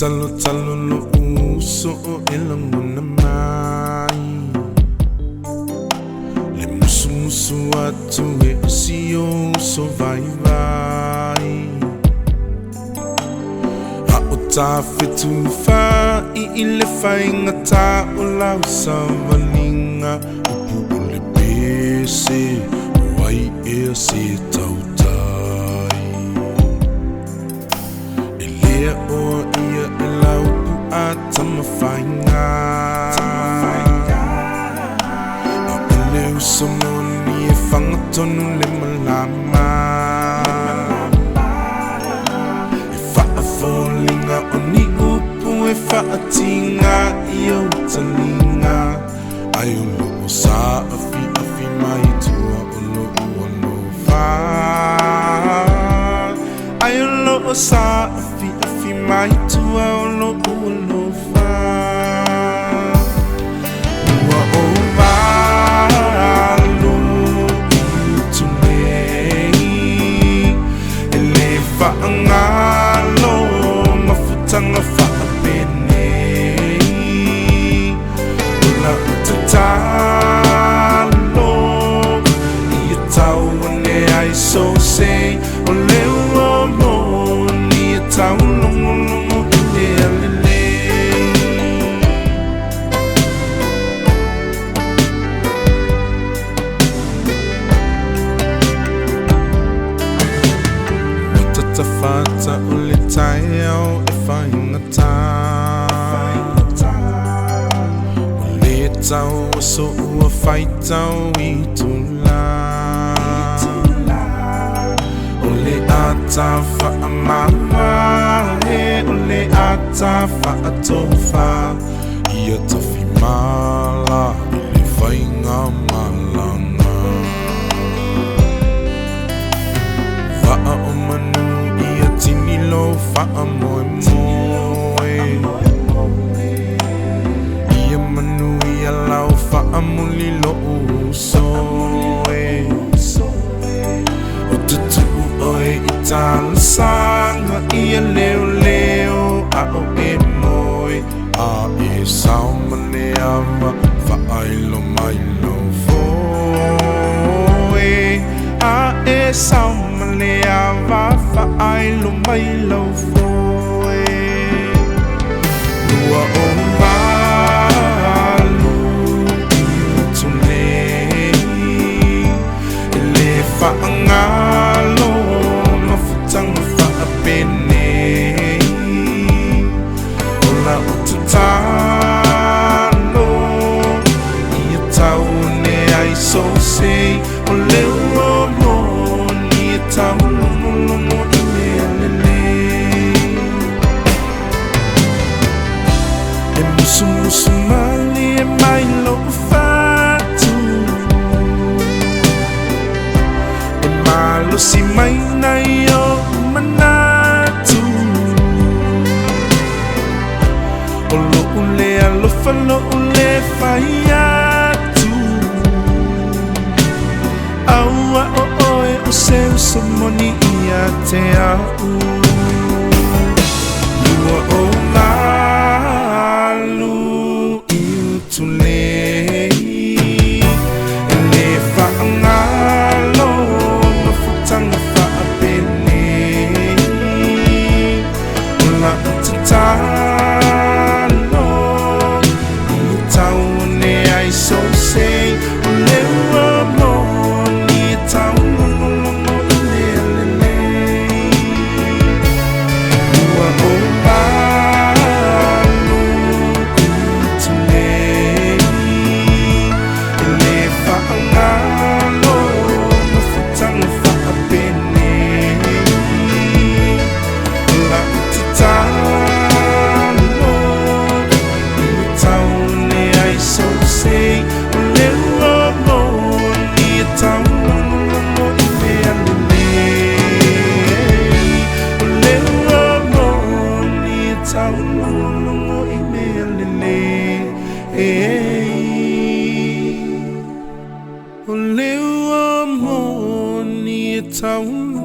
talo lo uso o ilang mo na mai le musu atu e sio so vai a o ta fitu fa I le fai ngata o lau sa valinga o pu le pese wai e se tau o ia e lau pu a tama whainga a ele uso Moni e whangatonu le malama e whaafōlinga o ni upu e whaatinga I o talinga ai o loo sa afi mai tua o loo no wha ai o loo sa afi mai tua o lo fa ua o valo tu nei ele whaangalo mafutanga whaapene ula utatalo ia tau ane ai so sei o leo o Moni ia tau fata o le taiao e whaingata o le tau o so ua whaitau I tula o le ata whaamama o le ata whaatofa ia Tofi mala I le whainga malanga Va'a o manu tini lo fa'a moe ia manu ia lau fa'a muli lo usoe o tutu oe I tala sanga ia leo a o e moe a e sao mane ama fa'a ilo mai lo foe a e sao mane ama ai lo mai lo foi lua o malu tu nei le whaangalo mafutanga whaapene o la utatalo ia tau ne ai so sei o leo o Moni ia tau longo musu mali e mai lo fatu e malo si mai na yo manatu o lo ule alo falo ule faiatu aua o oe o seu so Moni ia te au lua o Moni, Moni,